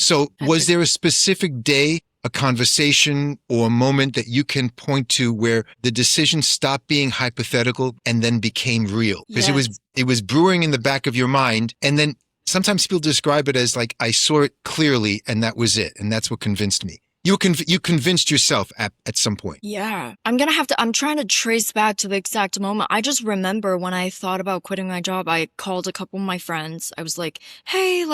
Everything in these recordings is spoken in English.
So was there a specific day, a conversation or a moment that you can point to where the decision stopped being hypothetical and then became real? Because it was brewing in the back of your mind. And then sometimes people describe it as like, I saw it clearly and that was it. And that's what convinced me. You convinced yourself at some point. Yeah. I'm trying to trace back to the exact moment. I just remember when I thought about quitting my job, I called a couple of my friends. I was like, hey,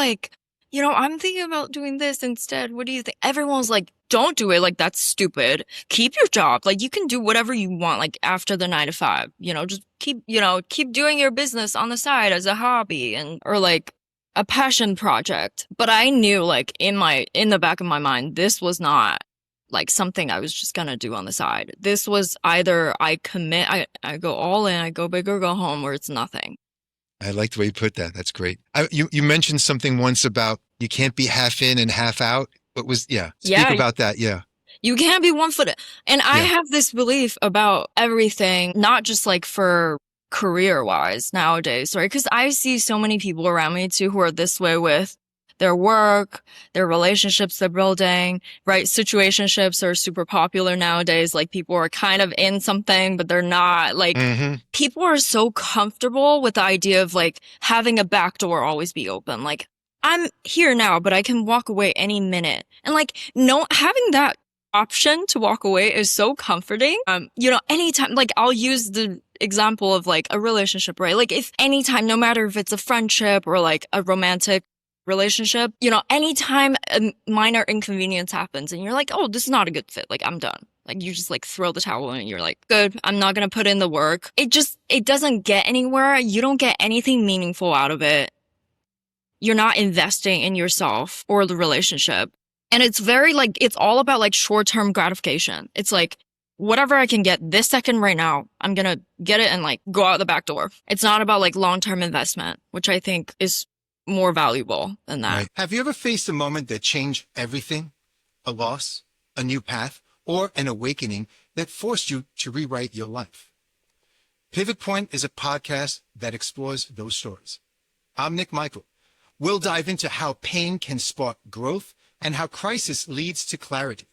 I'm thinking about doing this instead. What do you think? Everyone was like, don't do it. Like, that's stupid. Keep your job. Like, you can do whatever you want, like after the 9 to 5, just keep doing your business on the side as a hobby or like a passion project. But I knew like in the back of my mind, this was not like something I was just going to do on the side. This was either I commit, I go all in, I go big or go home, or it's nothing. I like the way you put that. That's great. You mentioned something once about you can't be half in and half out. Speak about that. Yeah. You can't be one foot. And I have this belief about everything, not just like for career-wise nowadays, right? Because I see so many people around me too who are this way with their work, their relationships they're building, right? Situationships are super popular nowadays. Like people are kind of in something, but they're not. Like people are so comfortable with the idea of like having a back door always be open. Like I'm here now, but I can walk away any minute. And like having that option to walk away is so comforting. Anytime, like I'll use the example of like a relationship, right? Like if anytime, no matter if it's a friendship or like a romantic relationship, anytime a minor inconvenience happens and you're like, oh, this is not a good fit. Like I'm done. Like you just like throw the towel in and you're like, good, I'm not going to put in the work. It doesn't get anywhere. You don't get anything meaningful out of it. You're not investing in yourself or the relationship. And it's very like, it's all about like short-term gratification. It's like, whatever I can get this second right now, I'm going to get it and like go out the back door. It's not about like long-term investment, which I think is more valuable than that. Right. Have you ever faced a moment that changed everything? A loss, a new path, or an awakening that forced you to rewrite your life? Pivot Point is a podcast that explores those stories. I'm Nick Michael. We'll dive into how pain can spark growth and how crisis leads to clarity.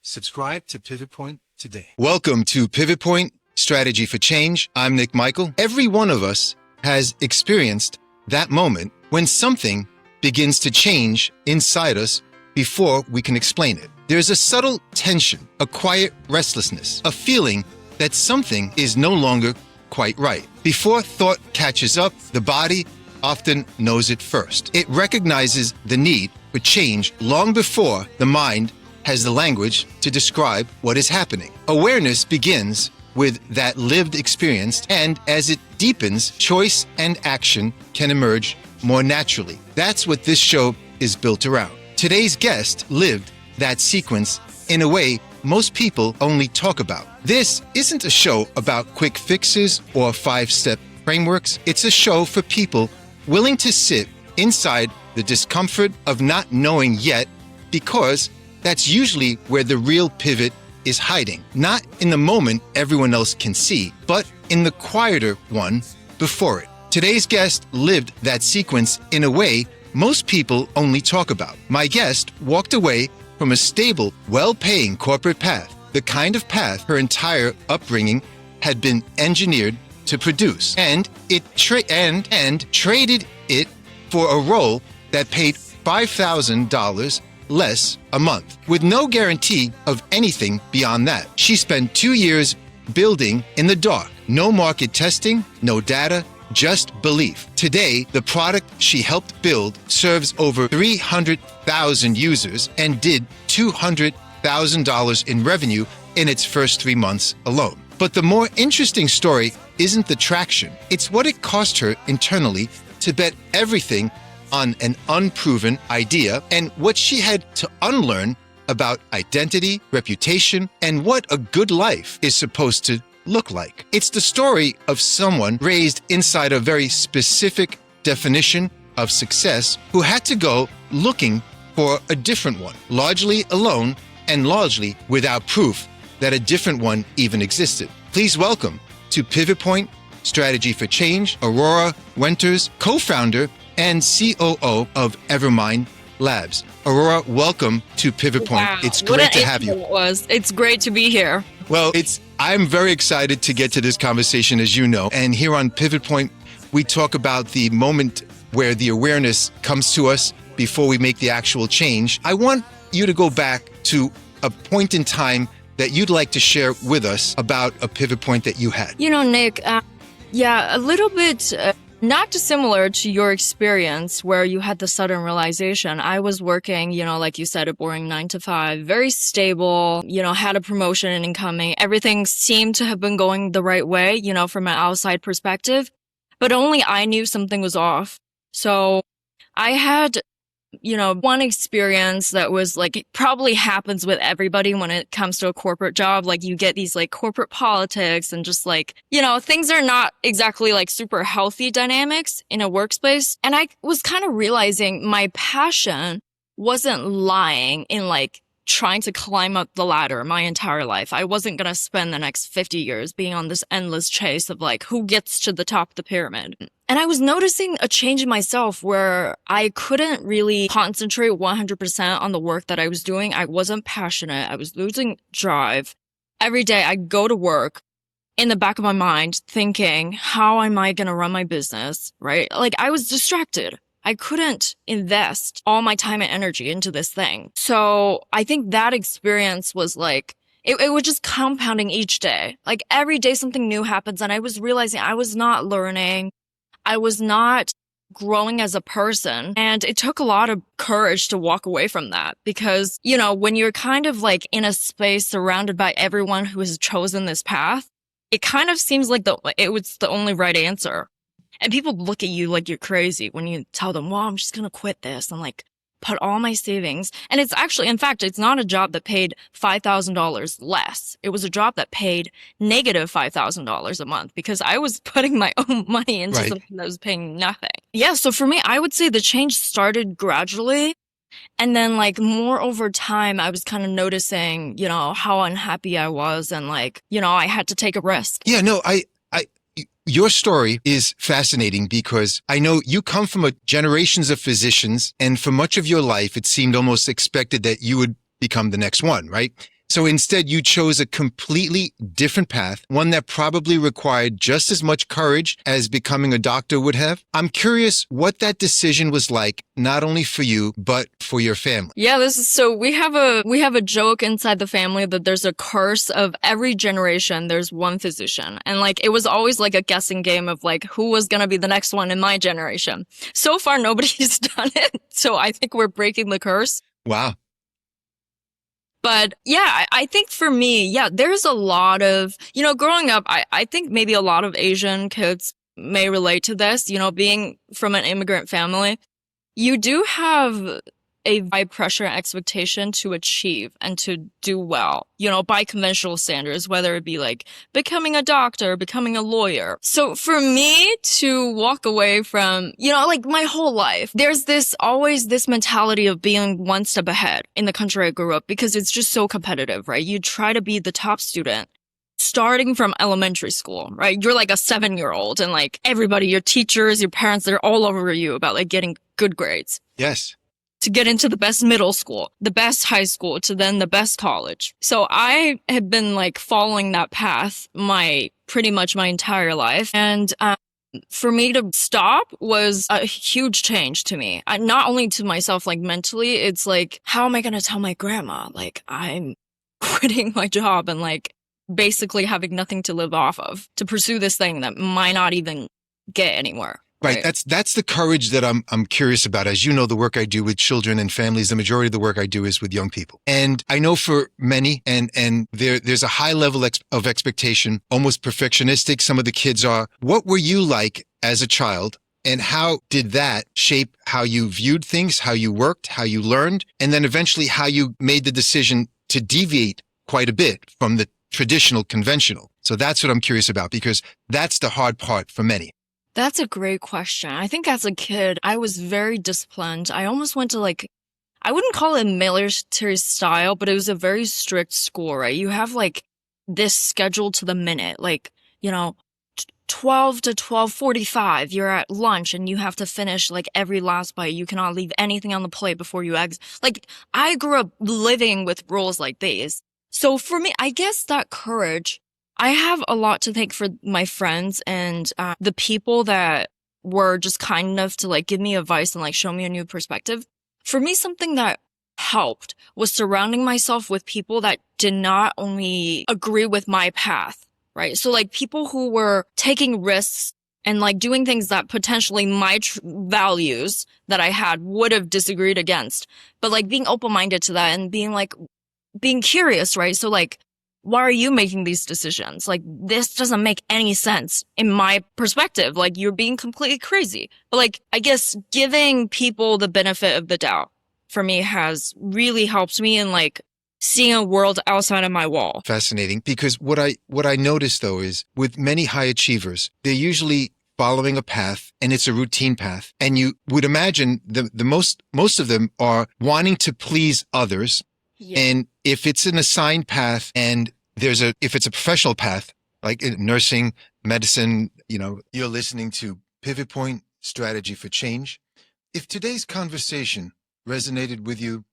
Subscribe to Pivot Point today. Welcome to Pivot Point, Strategy for Change. I'm Nick Michael. Every one of us has experienced that moment when something begins to change inside us before we can explain it. There's a subtle tension, a quiet restlessness, a feeling that something is no longer quite right. Before thought catches up, the body often knows it first. It recognizes the need for change long before the mind has the language to describe what is happening. Awareness begins with that lived experience, and as it deepens, choice and action can emerge more naturally. That's what this show is built around. Today's guest lived that sequence in a way most people only talk about. This isn't a show about quick fixes or 5-step frameworks. It's a show for people willing to sit inside the discomfort of not knowing yet, because that's usually where the real pivot is hiding. Not in the moment everyone else can see, but in the quieter one before it. Today's guest lived that sequence in a way most people only talk about. My guest walked away from a stable, well-paying corporate path, the kind of path her entire upbringing had been engineered to produce, and traded it for a role that paid $5,000 less a month, with no guarantee of anything beyond that. She spent 2 years building in the dark. No market testing, no data, just belief. Today, the product she helped build serves over 300,000 users and did $200,000 in revenue in its first 3 months alone. But the more interesting story isn't the traction. It's what it cost her internally to bet everything on an unproven idea and what she had to unlearn about identity, reputation, and what a good life is supposed to look like. It's the story of someone raised inside a very specific definition of success who had to go looking for a different one, largely alone and largely without proof that a different one even existed. Please welcome to Pivot Point, Strategy for Change, Aurora Wenters, co-founder and COO of Evermind Labs. Aurora, welcome to Pivot Point. Wow, It's what great an to have you. intro it was. It's great to be here. Well, I'm very excited to get to this conversation, as you know. And here on Pivot Point, we talk about the moment where the awareness comes to us before we make the actual change. I want you to go back to a point in time that you'd like to share with us about a pivot point that you had. You know, Nick, a little bit not dissimilar to your experience where you had the sudden realization. I was working, like you said, a boring 9 to 5, very stable, had a promotion incoming. Everything seemed to have been going the right way, from an outside perspective, but only I knew something was off. So I had one experience that was like, it probably happens with everybody when it comes to a corporate job. Like you get these like corporate politics and just like, things are not exactly like super healthy dynamics in a workspace. And I was kind of realizing my passion wasn't lying in like trying to climb up the ladder my entire life. I wasn't going to spend the next 50 years being on this endless chase of like who gets to the top of the pyramid. And I was noticing a change in myself where I couldn't really concentrate 100% on the work that I was doing. I wasn't passionate. I was losing drive. Every day I go to work in the back of my mind thinking, how am I going to run my business? Right? Like I was distracted. I couldn't invest all my time and energy into this thing. So I think that experience was like, it was just compounding each day. Like every day something new happens and I was realizing I was not learning. I was not growing as a person. And it took a lot of courage to walk away from that because, when you're kind of like in a space surrounded by everyone who has chosen this path, it kind of seems like it was the only right answer. And people look at you like you're crazy when you tell them, well, I'm just going to quit this and like put all my savings. And it's actually, in fact, it's not a job that paid $5,000 less. It was a job that paid negative $5,000 a month because I was putting my own money into something that was paying nothing. Yeah. So for me, I would say the change started gradually. And then like more over time, I was kind of noticing, how unhappy I was and like, I had to take a risk. Yeah, no, your story is fascinating because I know you come from generations of physicians, and for much of your life, it seemed almost expected that you would become the next one, right? So instead, you chose a completely different path, one that probably required just as much courage as becoming a doctor would have. I'm curious what that decision was like, not only for you, but for your family. Yeah, so we have a joke inside the family that there's a curse of every generation. There's one physician. And like, it was always like a guessing game of like, who was going to be the next one in my generation. So far, nobody's done it. So I think we're breaking the curse. Wow. But yeah, I think for me, there's a lot of, growing up, I think maybe a lot of Asian kids may relate to this, being from an immigrant family. You do have a high pressure expectation to achieve and to do well, by conventional standards, whether it be like becoming a doctor, becoming a lawyer. So for me to walk away from, like my whole life, there's always this mentality of being one step ahead in the country I grew up because it's just so competitive, right? You try to be the top student starting from elementary school, right? You're like a 7-year-old and like everybody, your teachers, your parents, they're all over you about like getting good grades. Yes. To get into the best middle school, the best high school, to then the best college. So I have been like following that path pretty much my entire life. And for me to stop was a huge change to me. Not only to myself, like mentally, it's like, how am I going to tell my grandma? Like I'm quitting my job and like basically having nothing to live off of to pursue this thing that might not even get anywhere. Right. That's the courage that I'm curious about. As you know, the work I do with children and families, the majority of the work I do is with young people. And I know for many, and there's a high level of expectation, almost perfectionistic. Some of the kids are. What were you like as a child? And how did that shape how you viewed things, how you worked, how you learned, and then eventually how you made the decision to deviate quite a bit from the traditional conventional? So that's what I'm curious about because that's the hard part for many. That's a great question. I think as a kid, I was very disciplined. I almost went to like, I wouldn't call it military style, but it was a very strict school, right? You have like this schedule to the minute, like, 12 to 12:45, you're at lunch and you have to finish like every last bite. You cannot leave anything on the plate before you exit. Like, I grew up living with rules like these. So for me, I guess that courage, I have a lot to thank for my friends and the people that were just kind enough to like give me advice and like show me a new perspective. For me, something that helped was surrounding myself with people that did not only agree with my path, right? So like people who were taking risks and like doing things that potentially my values that I had would have disagreed against, but like being open-minded to that and being curious, right? So like, why are you making these decisions? Like, this doesn't make any sense in my perspective. Like, you're being completely crazy. But like, I guess giving people the benefit of the doubt for me has really helped me in like seeing a world outside of my wall. Fascinating, because what I noticed though is with many high achievers, they're usually following a path and it's a routine path. And you would imagine the most of them are wanting to please others. Yeah. And if it's an assigned path and if it's a professional path, like in nursing, medicine, you're listening to Pivot Point Strategy for Change. If today's conversation resonated with you,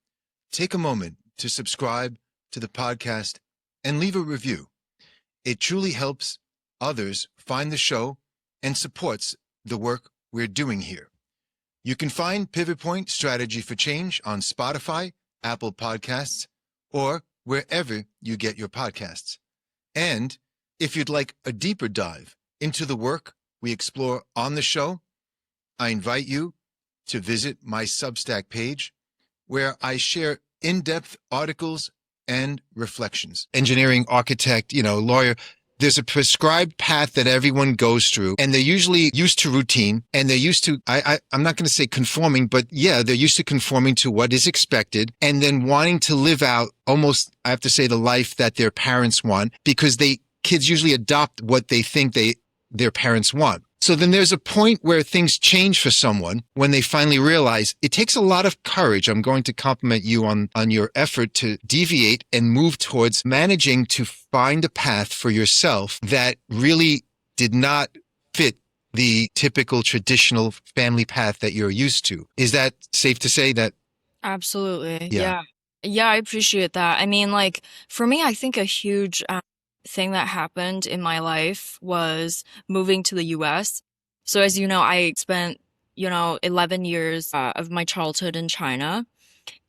take a moment to subscribe to the podcast and leave a review. It truly helps others find the show and supports the work we're doing here. You can find Pivot Point Strategy for Change on Spotify, Apple Podcasts, or wherever you get your podcasts. And if you'd like a deeper dive into the work we explore on the show, I invite you to visit my Substack page, where I share in-depth articles and reflections. Engineering, architect, lawyer, there's a prescribed path that everyone goes through, and they're usually used to routine, and they're used to, I'm not going to say conforming, but yeah, they're used to conforming to what is expected, and then wanting to live out almost, I have to say, the life that their parents want, because kids usually adopt what they think their parents want. So then there's a point where things change for someone when they finally realize it takes a lot of courage. I'm going to compliment you on your effort to deviate and move towards managing to find a path for yourself that really did not fit the typical traditional family path that you're used to. Is that safe to say that? Absolutely. Yeah. Yeah, I appreciate that. I mean, like, for me, I think a huge thing that happened in my life was moving to the US. So as you know, I spent, 11 years of my childhood in China.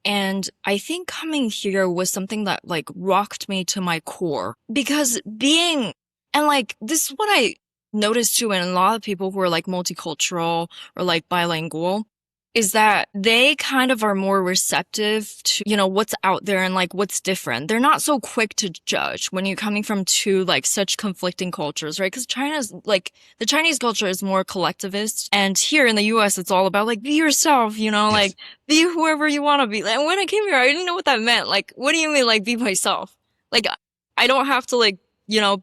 And I think coming here was something that like rocked me to my core, because this is what I noticed too in a lot of people who are like multicultural or like bilingual, is that they kind of are more receptive to, what's out there and like what's different. They're not so quick to judge when you're coming from two like such conflicting cultures, right? Because China's like, the Chinese culture is more collectivist. And here in the US, it's all about like, be yourself, yes. Like be whoever you want to be. And when I came here, I didn't know what that meant. Like, what do you mean like be myself? Like, I don't have to like,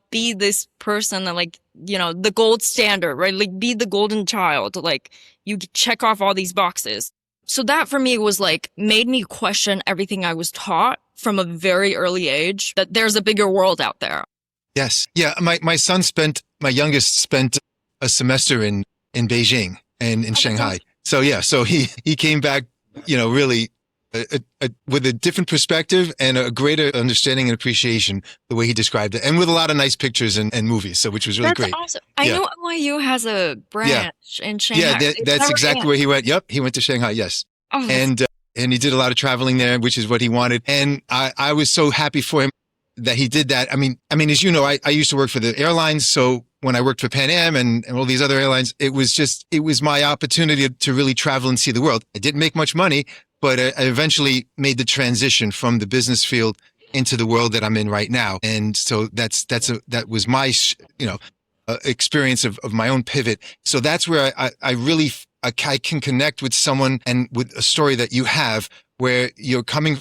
be this person that like, the gold standard, right? Like be the golden child. Like you check off all these boxes. So that for me was like, made me question everything I was taught from a very early age, that there's a bigger world out there. Yes. Yeah. My youngest spent a semester in Beijing and in Shanghai. So yeah, so he came back, really with a different perspective and a greater understanding and appreciation the way he described it, and with a lot of nice pictures and movies, so which was really great. Awesome. I know NYU has a branch in Shanghai. Yeah, that's exactly where he went. Yep, he went to Shanghai. Yes, and he did a lot of traveling there, which is what he wanted, and I was so happy for him that he did that. I mean, as you know, I used to work for the airlines, so when I worked for Pan Am and all these other airlines, it was my opportunity to really travel and see the world. I didn't make much money, but I eventually made the transition from the business field into the world that I'm in right now. And so that was my, experience of my own pivot. So that's where I really can connect with someone and with a story that you have, where you're coming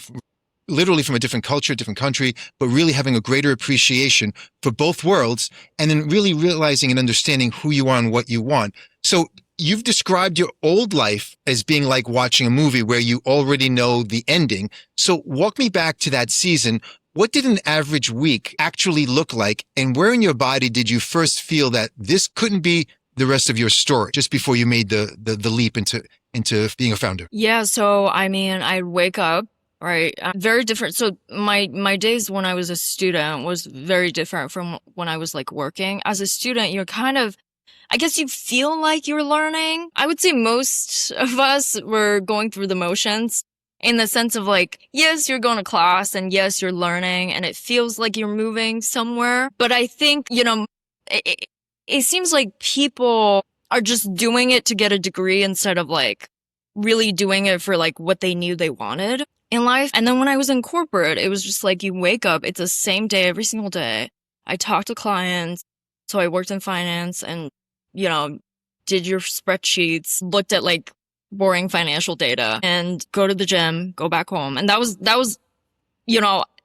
literally from a different culture, different country, but really having a greater appreciation for both worlds, and then really realizing and understanding who you are and what you want. So you've described your old life as being like watching a movie where you already know the ending. So walk me back to that season. what did an average week actually look like? And where in your body did you first feel that this couldn't be the rest of your story just before you made the leap into being a founder? Yeah. So, I mean, I'd wake up, right? Very different. So my days when I was a student was very different from when I was like working. As a student, you're kind of, I guess you feel like you're learning. I would say most of us were going through the motions in the sense of like, yes, you're going to class and yes, you're learning and it feels like you're moving somewhere. But I think, it seems like people are just doing it to get a degree instead of like really doing it for like what they knew they wanted in life. And then when I was in corporate, it was just like you wake up, it's the same day every single day. I talk to clients. So I worked in finance and, did your spreadsheets, looked at like boring financial data and go to the gym, go back home. And that was,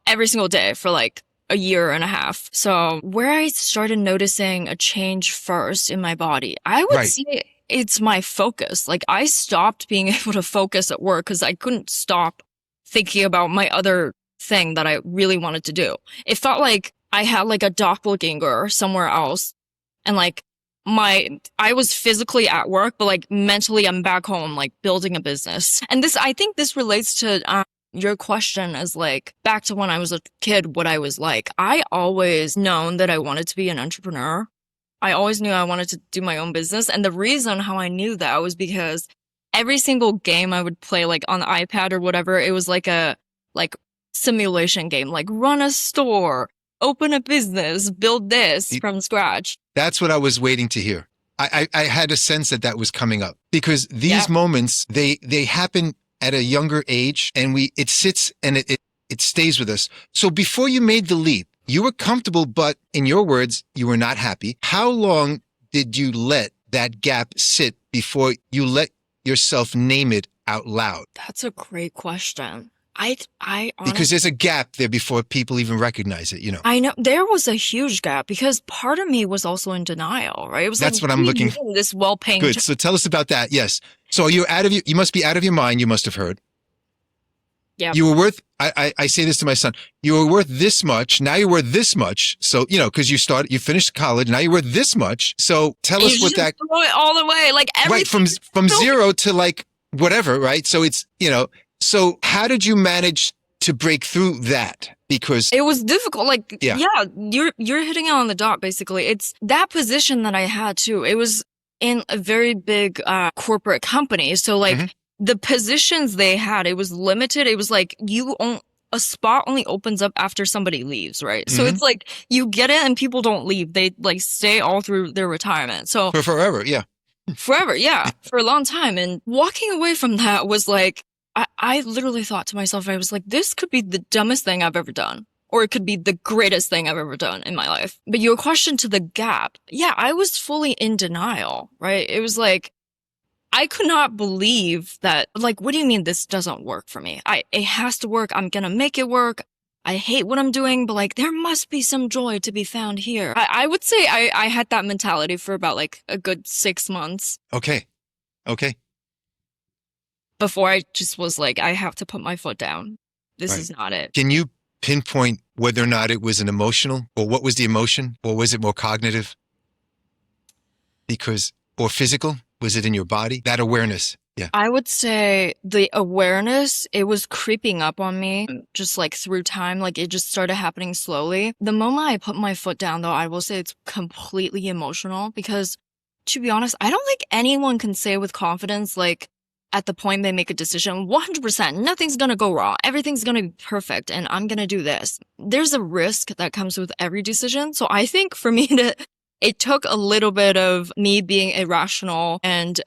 every single day for like a year and a half. So where I started noticing a change first in my body, I would say it's my focus. Like I stopped being able to focus at work because I couldn't stop thinking about my other thing that I really wanted to do. It felt like I had like a doppelganger somewhere else. And like I was physically at work, but like mentally I'm back home, like building a business. And I think this relates to your question as like back to when I was a kid, what I was like. I always known that I wanted to be an entrepreneur. I always knew I wanted to do my own business. And the reason how I knew that was because every single game I would play like on the iPad or whatever, it was like a simulation game, like run a store, open a business, build this from scratch. That's what I was waiting to hear. I had a sense that was coming up because these moments, they happen at a younger age and it sits and it stays with us. So before you made the leap, you were comfortable, but in your words, you were not happy. How long did you let that gap sit before you let yourself name it out loud? That's a great question. I honestly, because there's a gap there before people even recognize it, I know there was a huge gap because part of me was also in denial, right? It was That's what I'm looking for. This well-paying Good. So tell us about that. Yes. So you must be out of your mind. You must have heard. Yeah. You were worth, I say this to my son, you were worth this much. Now you're worth this much. So, because you finished college. Now you're worth this much. So tell us what that. Throw it all the way. Like everything. Right. From zero to like whatever. Right. So it's, so how did you manage to break through that? Because it was difficult. Like, you're hitting it on the dot, basically. It's that position that I had too. It was in a very big corporate company. So like the positions they had, it was limited. It was like a spot only opens up after somebody leaves, right? So it's like you get it and people don't leave. They like stay all through their retirement. So for forever. Yeah. Forever. Yeah. For a long time. And walking away from that was like, I literally thought to myself, I was like, this could be the dumbest thing I've ever done, or it could be the greatest thing I've ever done in my life. But your question to the gap, I was fully in denial, right? It was like, I could not believe that, like, what do you mean this doesn't work for me? It has to work. I'm going to make it work. I hate what I'm doing, but like, there must be some joy to be found here. I would say I had that mentality for about like a good 6 months. Okay. Before I just was like, I have to put my foot down. This is not it. Can you pinpoint whether or not it was an emotional, or what was the emotion, or was it more cognitive? Or physical? Was it in your body? That awareness. Yeah. I would say the awareness, it was creeping up on me just like through time. Like it just started happening slowly. The moment I put my foot down though, I will say it's completely emotional because to be honest, I don't think anyone can say with confidence, like, at the point they make a decision, 100%, nothing's going to go wrong. Everything's going to be perfect and I'm going to do this. There's a risk that comes with every decision. So I think for me it took a little bit of me being irrational and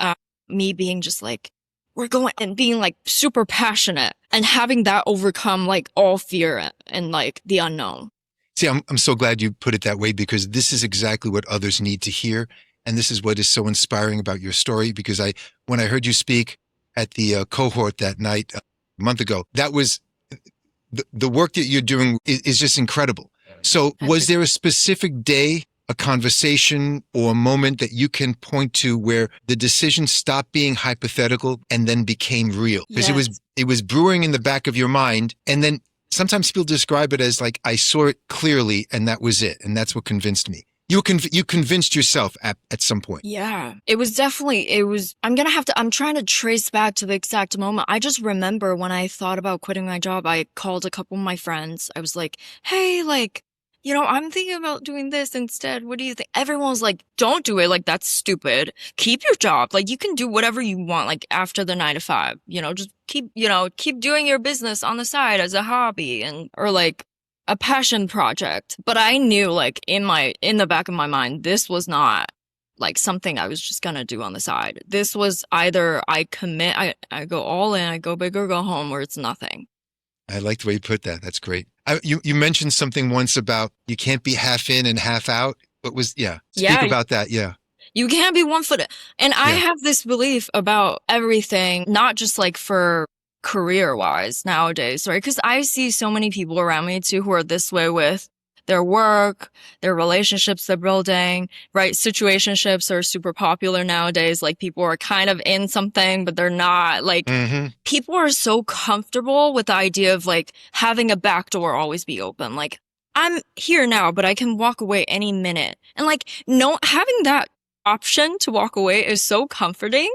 me being just like, we're going and being like super passionate and having that overcome like all fear and like the unknown. See, I'm so glad you put it that way because this is exactly what others need to hear. And this is what is so inspiring about your story because when I heard you speak at the cohort that night a month ago, that was the work that you're doing is just incredible. So was there a specific day, a conversation or a moment that you can point to where the decision stopped being hypothetical and then became real? Because it was brewing in the back of your mind and then sometimes people describe it as like, I saw it clearly and that was it. And that's what convinced me. You convinced yourself at some point. Yeah, it was definitely, I'm trying to trace back to the exact moment. I just remember when I thought about quitting my job, I called a couple of my friends. I was like, hey, like, I'm thinking about doing this instead. What do you think? Everyone was like, don't do it. Like, that's stupid. Keep your job. Like, you can do whatever you want, like after the 9 to 5, just keep doing your business on the side as a hobby or like a passion project. But I knew like in the back of my mind, this was not like something I was just going to do on the side. This was either I commit, I go all in, I go big or go home, or it's nothing. I like the way you put that. That's great. You mentioned something once about you can't be half in and half out. Speak about that. Yeah. You can't be one foot in. And I have this belief about everything, not just like for career wise nowadays, right? Because I see so many people around me too who are this way with their work, their relationships they're building, right? Situationships are super popular nowadays. Like people are kind of in something, but they're not. Like people are so comfortable with the idea of like having a back door always be open. Like I'm here now, but I can walk away any minute. And like having that option to walk away is so comforting.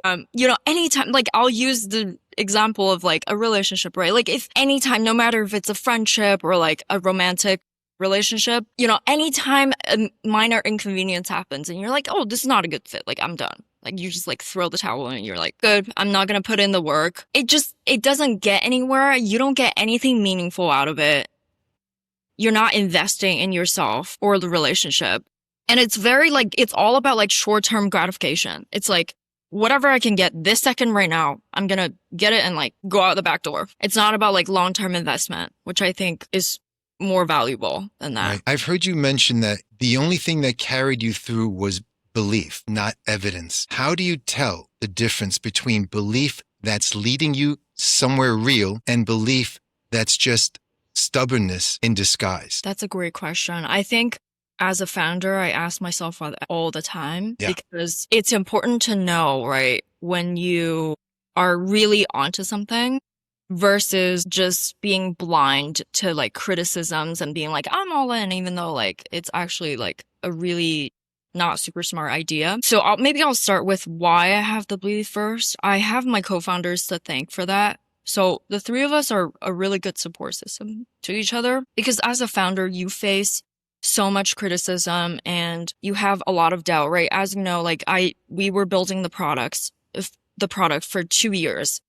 Anytime, like I'll use the example of like a relationship, right? Like if anytime, no matter if it's a friendship or like a romantic relationship, anytime a minor inconvenience happens and you're like, oh, this is not a good fit. Like I'm done. Like you just like throw the towel in and you're like, good, I'm not going to put in the work. It doesn't get anywhere. You don't get anything meaningful out of it. You're not investing in yourself or the relationship. And it's very like, it's all about like short-term gratification. It's like, whatever I can get this second right now, I'm going to get it and like go out the back door. It's not about like long-term investment, which I think is more valuable than that. Right. I've heard you mention that the only thing that carried you through was belief, not evidence. How do you tell the difference between belief that's leading you somewhere real and belief that's just stubbornness in disguise? That's a great question. I think as a founder, I ask myself all the time because it's important to know, right, when you are really onto something versus just being blind to like criticisms and being like, I'm all in, even though like it's actually like a really not super smart idea. So I'll start with why I have the belief first. I have my co-founders to thank for that. So the three of us are a really good support system to each other because as a founder, you face so much criticism and you have a lot of doubt, right? As you know, like we were building the product for 2 years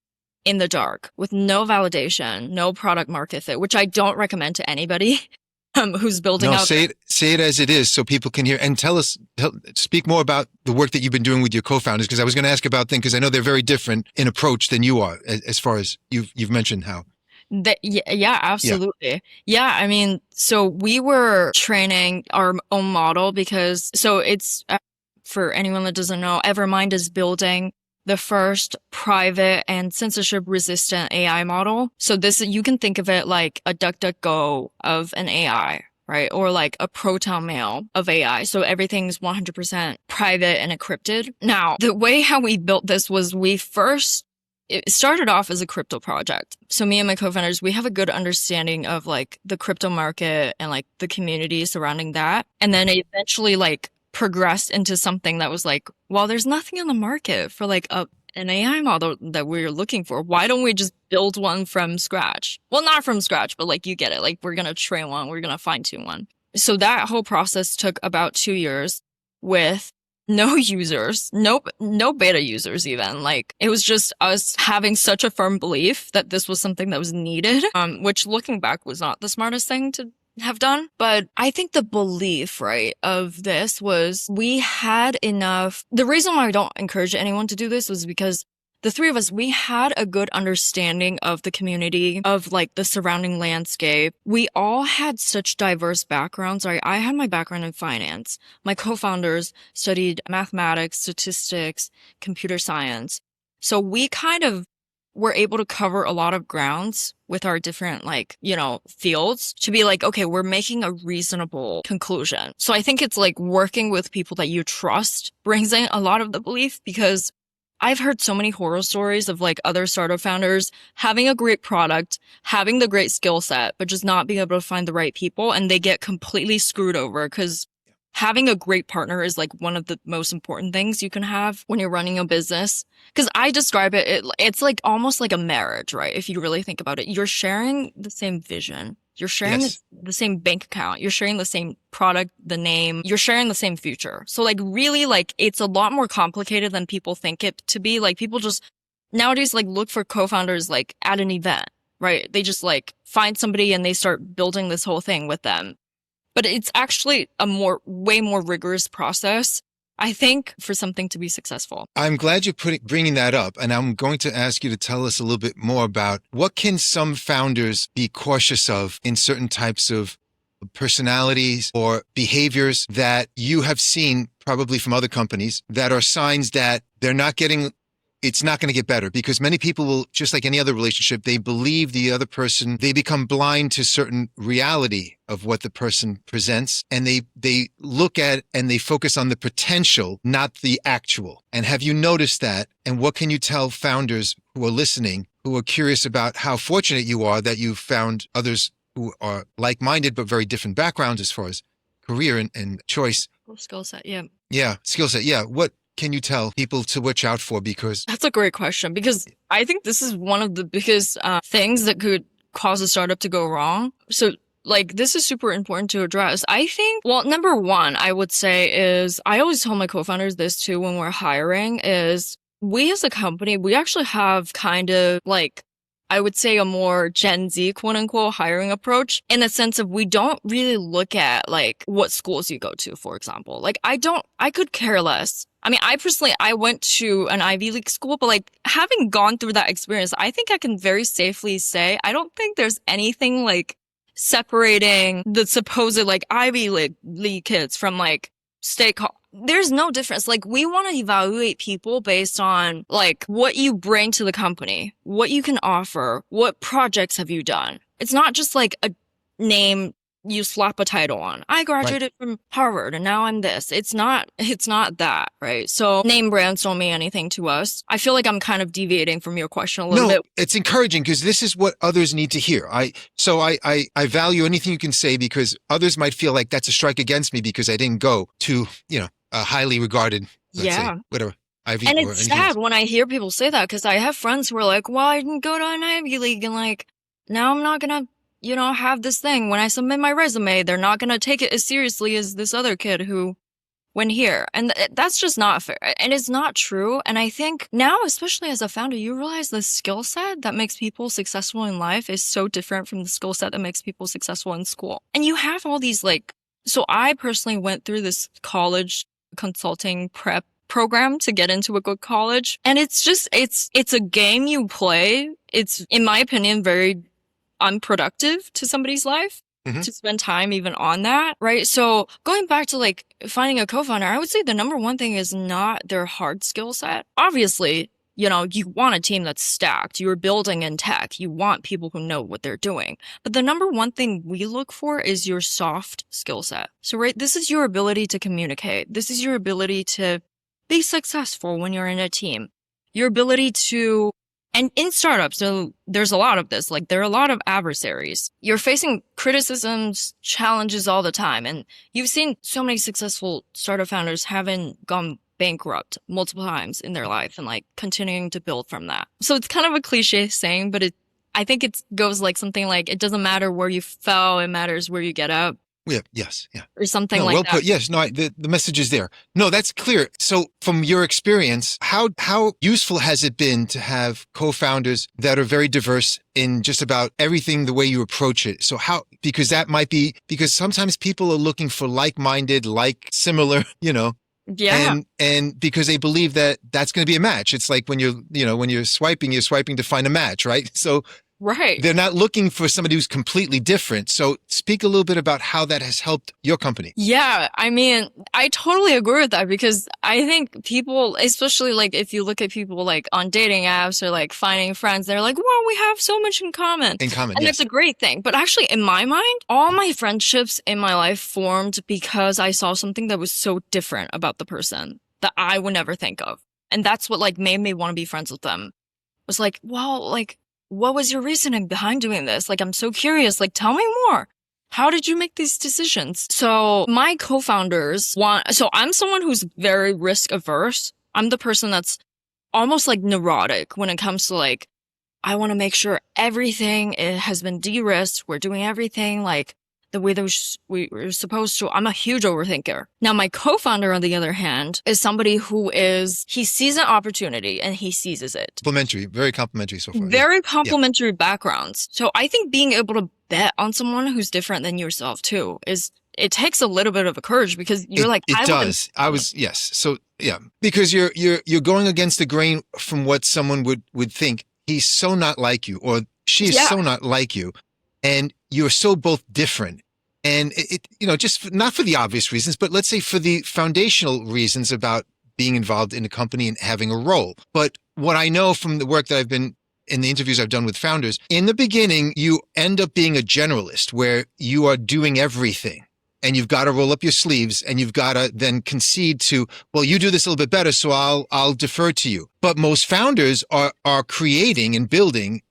in the dark with no validation, no product market fit, which I don't recommend to anybody who's building out. Say it as it is so people can hear and speak more about the work that you've been doing with your co-founders. Because I was going to ask about things because I know they're very different in approach than you are as far as you've mentioned how. Yeah, absolutely. Yeah, I mean, so we were training our own model because, so it's, for anyone that doesn't know, Evermind is building the first private and censorship-resistant AI model. So you can think of it like a DuckDuckGo of an AI, right? Or like a Proton Mail of AI. So everything's 100% private and encrypted. Now, the way how we built this was it started off as a crypto project. So me and my co-founders, we have a good understanding of like the crypto market and like the community surrounding that. And then it eventually like progressed into something that was like, well, there's nothing on the market for like an AI model that we're looking for. Why don't we just build one from scratch? Well, not from scratch, but like you get it. Like we're going to train one, we're going to fine tune one. So that whole process took about 2 years with no users, no beta users even. Like it was just us having such a firm belief that this was something that was needed, which looking back was not the smartest thing to have done. But I think the belief, right, of this was we had enough. The reason why I don't encourage anyone to do this was because the three of us, we had a good understanding of the community, of like the surrounding landscape. We all had such diverse backgrounds. Right? I had my background in finance. My co-founders studied mathematics, statistics, computer science. So we kind of were able to cover a lot of grounds with our different fields to be like, okay, we're making a reasonable conclusion. So I think it's like working with people that you trust brings in a lot of the belief because I've heard so many horror stories of like other startup founders having a great product, having the great skill set, but just not being able to find the right people, and they get completely screwed over because having a great partner is like one of the most important things you can have when you're running a business. Because I describe it's like almost like a marriage, right? If you really think about it, you're sharing the same vision. You're sharing the same bank account. You're sharing the same product, the name. You're sharing the same future. So like really like it's a lot more complicated than people think it to be. Like people just nowadays like look for co-founders like at an event, right? They just like find somebody and they start building this whole thing with them. But it's actually a way more rigorous process, I think, for something to be successful. I'm glad you're bringing that up. And I'm going to ask you to tell us a little bit more about what can some founders be cautious of in certain types of personalities or behaviors that you have seen probably from other companies that are signs that they're not getting it's not going to get better, because many people will, just like any other relationship, they believe the other person, they become blind to certain reality of what the person presents, and they look at and they focus on the potential, not the actual. And have you noticed that? And what can you tell founders who are listening, who are curious about how fortunate you are that you've found others who are like-minded but very different backgrounds as far as career and choice? Skill set, yeah. Yeah, skill set, yeah. What can you tell people to watch out for? Because that's a great question, because I think this is one of the biggest things that could cause a startup to go wrong. So like this is super important to address. I think, well, number one, I would say is, I always tell my co-founders this too when we're hiring, is we as a company, we actually have kind of like, I would say a more Gen Z, quote unquote, hiring approach, in the sense of we don't really look at like what schools you go to, for example. Like I could care less. I mean, I went to an Ivy League school, but like having gone through that experience, I think I can very safely say, I don't think there's anything like separating the supposed like Ivy League kids from like there's no difference. Like we want to evaluate people based on like what you bring to the company, what you can offer, what projects have you done. It's not just like a name you slap a title on. I graduated from Harvard and now I'm this. It's not that, right? So name brands don't mean anything to us. I feel like I'm kind of deviating from your question a little bit. It's encouraging because this is what others need to hear. I value anything you can say, because others might feel like that's a strike against me because I didn't go to, a highly regarded, let's say, whatever. Ivy and or it's sad when I hear people say that, because I have friends who are like, well, I didn't go to an Ivy League, and like, now I'm not going to, have this thing. When I submit my resume, they're not going to take it as seriously as this other kid who went here. And that's just not fair. And it's not true. And I think now, especially as a founder, you realize the skill set that makes people successful in life is so different from the skill set that makes people successful in school. And you have all these so I personally went through this college consulting prep program to get into a good college. And it's just, it's a game you play. It's, in my opinion, very unproductive to somebody's life to spend time even on that, right? So going back to finding a co-founder, I would say the number one thing is not their hard skill set. Obviously, you want a team that's stacked. You're building in tech. You want people who know what they're doing. But the number one thing we look for is your soft skill set. So, right, this is your ability to communicate. This is your ability to be successful when you're in a team. Your ability to, and in startups, so there's a lot of this, there are a lot of adversaries. You're facing criticisms, challenges all the time. And you've seen so many successful startup founders haven't gone bankrupt multiple times in their life and continuing to build from that. So it's kind of a cliche saying, but I think it goes something like, it doesn't matter where you fell, it matters where you get up. Yeah. Yes. Yeah. Or something like well that. Put. Yes. No. The message is there. No, that's clear. So, from your experience, how useful has it been to have co-founders that are very diverse in just about everything, the way you approach it? So, because that might be because sometimes people are looking for like-minded, similar, Yeah. And because they believe that that's going to be a match. It's like when you're swiping to find a match, right? So. Right. They're not looking for somebody who's completely different. So speak a little bit about how that has helped your company. Yeah. I mean, I totally agree with that, because I think people, especially if you look at people on dating apps or finding friends, they're like, wow, we have so much in common. And yes. It's a great thing. But actually, in my mind, all my friendships in my life formed because I saw something that was so different about the person that I would never think of. And that's what like made me want to be friends with them. Was like, well, like, what was your reasoning behind doing this? Like, I'm so curious. Like, tell me more. How did you make these decisions? So my co-founders so I'm someone who's very risk averse. I'm the person that's almost like neurotic when it comes to like, I want to make sure everything has been de-risked. We're doing everything like the way that we're supposed to. I'm a huge overthinker. Now, my co-founder, on the other hand, is somebody he sees an opportunity and he seizes it. Complementary, very complementary so far. Very complementary backgrounds. So I think being able to bet on someone who's different than yourself too it takes a little bit of a courage because you're it does. Yes. So yeah, because you're going against the grain from what someone would think. He's so not like you, or she is so not like you. And you're so both different. And just not for the obvious reasons, but let's say for the foundational reasons about being involved in a company and having a role. But what I know from the work that I've been in the interviews I've done with founders, in the beginning, you end up being a generalist where you are doing everything. And you've got to roll up your sleeves and you've got to then concede to, well, you do this a little bit better, so I'll defer to you. But most founders are creating and building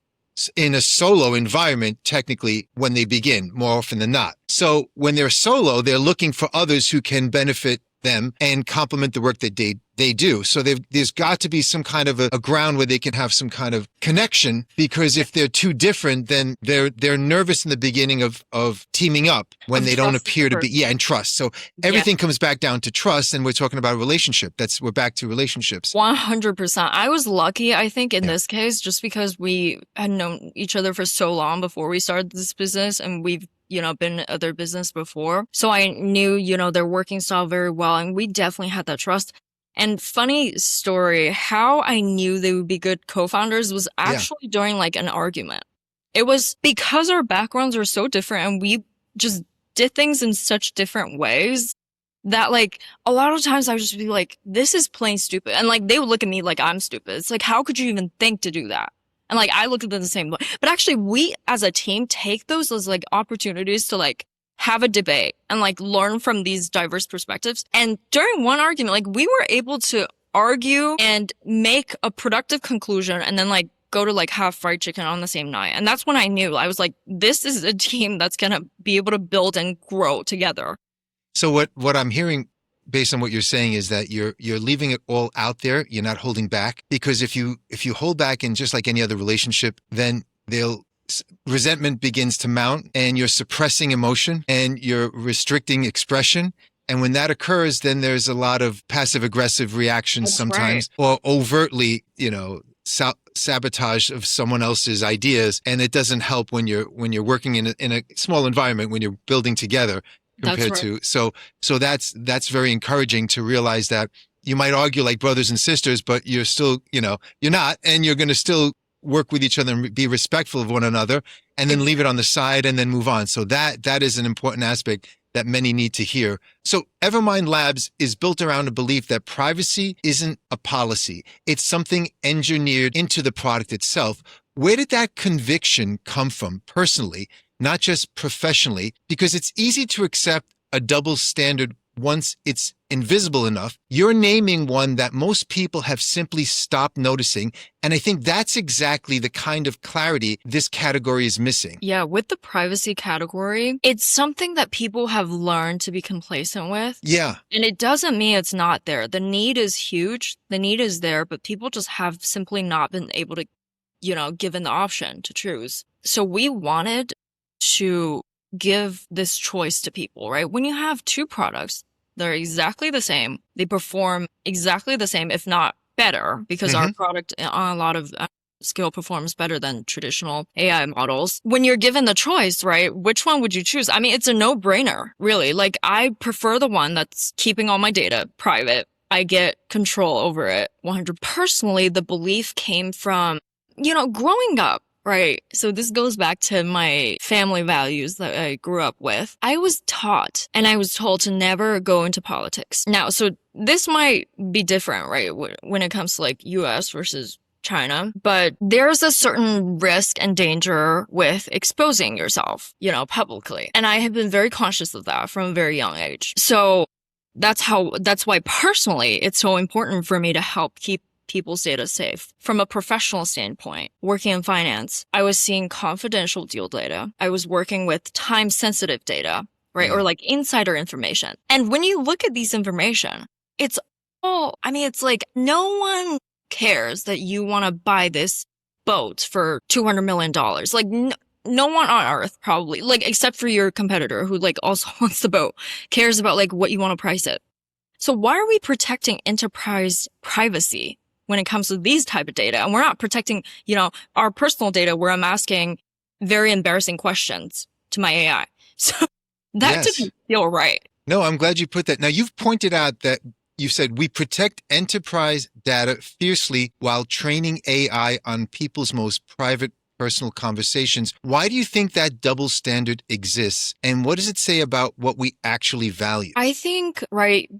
in a solo environment, technically, when they begin, more often than not. So when they're solo, they're looking for others who can benefit them and complement the work that they do. So there's got to be some kind of a ground where they can have some kind of connection, because if they're too different, then they're nervous in the beginning of teaming up when they don't appear to be, and trust. So everything comes back down to trust, and we're talking about a relationship. We're back to relationships. 100%. I was lucky, I think, in this case, just because we had known each other for so long before we started this business, and we've been in other business before. So I knew, their working style very well. And we definitely had that trust. And funny story, how I knew they would be good co-founders was actually during like an argument. It was because our backgrounds are so different and we just did things in such different ways that like a lot of times I would just be like, this is plain stupid. And like they would look at me like I'm stupid. It's like, how could you even think to do that? And like, I look at them the same way. But actually, we as a team take those as like opportunities to like have a debate and like learn from these diverse perspectives. And during one argument, like we were able to argue and make a productive conclusion and then like go to like have fried chicken on the same night. And that's when I knew. I was like, this is a team that's going to be able to build and grow together. So what I'm hearing based on what you're saying is that you're leaving it all out there. You're not holding back, because if you hold back in just like any other relationship, then resentment begins to mount and you're suppressing emotion and you're restricting expression. And when that occurs, then there's a lot of passive aggressive reactions sometimes, or overtly, sabotage of someone else's ideas. And it doesn't help when you're working in a small environment, when you're building together. Compared to, so that's very encouraging to realize that you might argue like brothers and sisters, but you're still, you're not, and you're going to still work with each other and be respectful of one another, and then leave it on the side and then move on. So that is an important aspect that many need to hear. So Evermind Labs is built around a belief that privacy isn't a policy. It's something engineered into the product itself. Where did that conviction come from personally? Not just professionally, because it's easy to accept a double standard once it's invisible enough. You're naming one that most people have simply stopped noticing. And I think that's exactly the kind of clarity this category is missing. Yeah, with the privacy category, it's something that people have learned to be complacent with. Yeah. And it doesn't mean it's not there. The need is huge. The need is there, but people just have simply not been able to, given the option to choose. So we wanted to give this choice to people, right? When you have two products, they're exactly the same. They perform exactly the same, if not better, because our product on a lot of skill performs better than traditional AI models. When you're given the choice, right, which one would you choose? I mean, it's a no-brainer, really. Like, I prefer the one that's keeping all my data private. I get control over it 100%. Personally, the belief came from, growing up. Right. So this goes back to my family values that I grew up with. I was taught and I was told to never go into politics. Now, so this might be different, right, when it comes to like US versus China, but there's a certain risk and danger with exposing yourself, publicly. And I have been very conscious of that from a very young age. So that's why personally it's so important for me to help keep people's data safe. From a professional standpoint, working in finance, I was seeing confidential deal data. I was working with time-sensitive data, right? Yeah. Or like insider information. And when you look at these information, it's it's like no one cares that you want to buy this boat for $200 million. Like no one on earth probably, like except for your competitor who like also wants the boat, cares about like what you want to price it. So why are we protecting enterprise privacy when it comes to these type of data? And we're not protecting, our personal data where I'm asking very embarrassing questions to my AI. So that doesn't feel right. No, I'm glad you put that. Now, you've pointed out that you said we protect enterprise data fiercely while training AI on people's most private personal conversations. Why do you think that double standard exists? And what does it say about what we actually value? I think, right,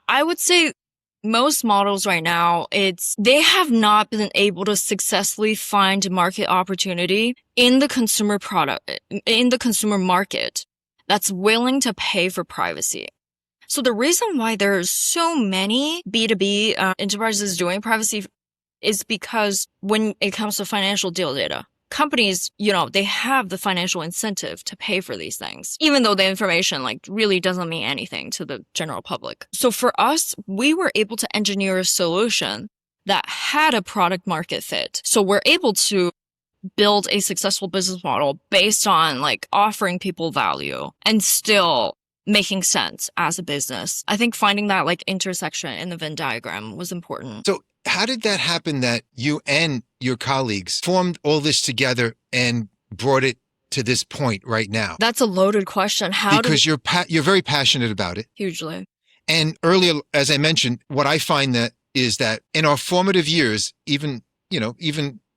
I would say most models right now, they have not been able to successfully find market opportunity in the consumer market that's willing to pay for privacy. So the reason why there's so many B2B enterprises doing privacy is because when it comes to financial deal data, companies, they have the financial incentive to pay for these things, even though the information like really doesn't mean anything to the general public. So for us, we were able to engineer a solution that had a product market fit. So we're able to build a successful business model based on like offering people value and still making sense as a business. I think finding that like intersection in the Venn diagram was important. So how did that happen that you and your colleagues formed all this together and brought it to this point right now? That's a loaded question. Because you're very passionate about it. Hugely. And earlier, as I mentioned, what I find that is that in our formative years, even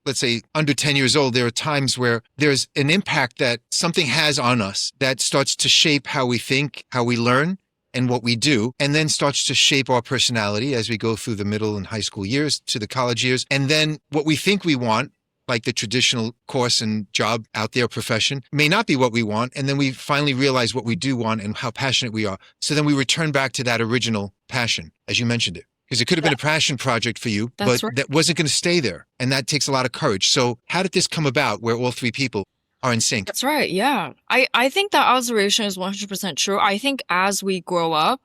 let's say under 10 years old, there are times where there's an impact that something has on us that starts to shape how we think, how we learn, and what we do, and then starts to shape our personality as we go through the middle and high school years to the college years. And then what we think we want, like the traditional course and job out there profession, may not be what we want. And then we finally realize what we do want and how passionate we are. So then we return back to that original passion, as you mentioned it. Because it could have been a passion project for you, but that wasn't going to stay there. And that takes a lot of courage. So how did this come about where all three people are in sync? That's right. Yeah. I think that observation is 100% true. I think as we grow up,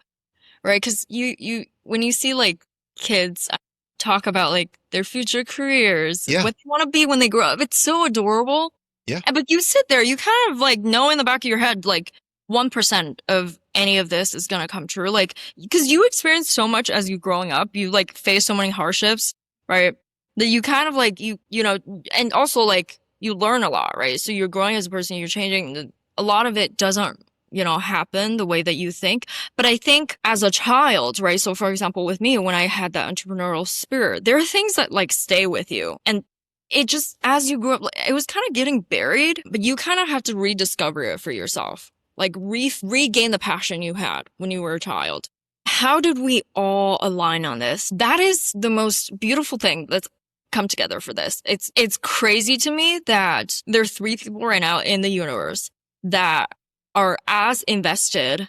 right? Because when you see like kids talk about like their future careers, what they want to be when they grow up, it's so adorable. Yeah. But you sit there, you kind of like know in the back of your head, like 1% of any of this is going to come true. Like, because you experience so much as you growing up, you like face so many hardships, right? That you kind of like, and also like you learn a lot, right? So you're growing as a person, you're changing. A lot of it doesn't, happen the way that you think. But I think as a child, right? So for example, with me, when I had that entrepreneurial spirit, there are things that like stay with you. And it just, as you grew up, it was kind of getting buried, but you kind of have to rediscover it for yourself. Like regain the passion you had when you were a child. How did we all align on this? That is the most beautiful thing that's come together for this. It's crazy to me that there are 3 people right now in the universe that are as invested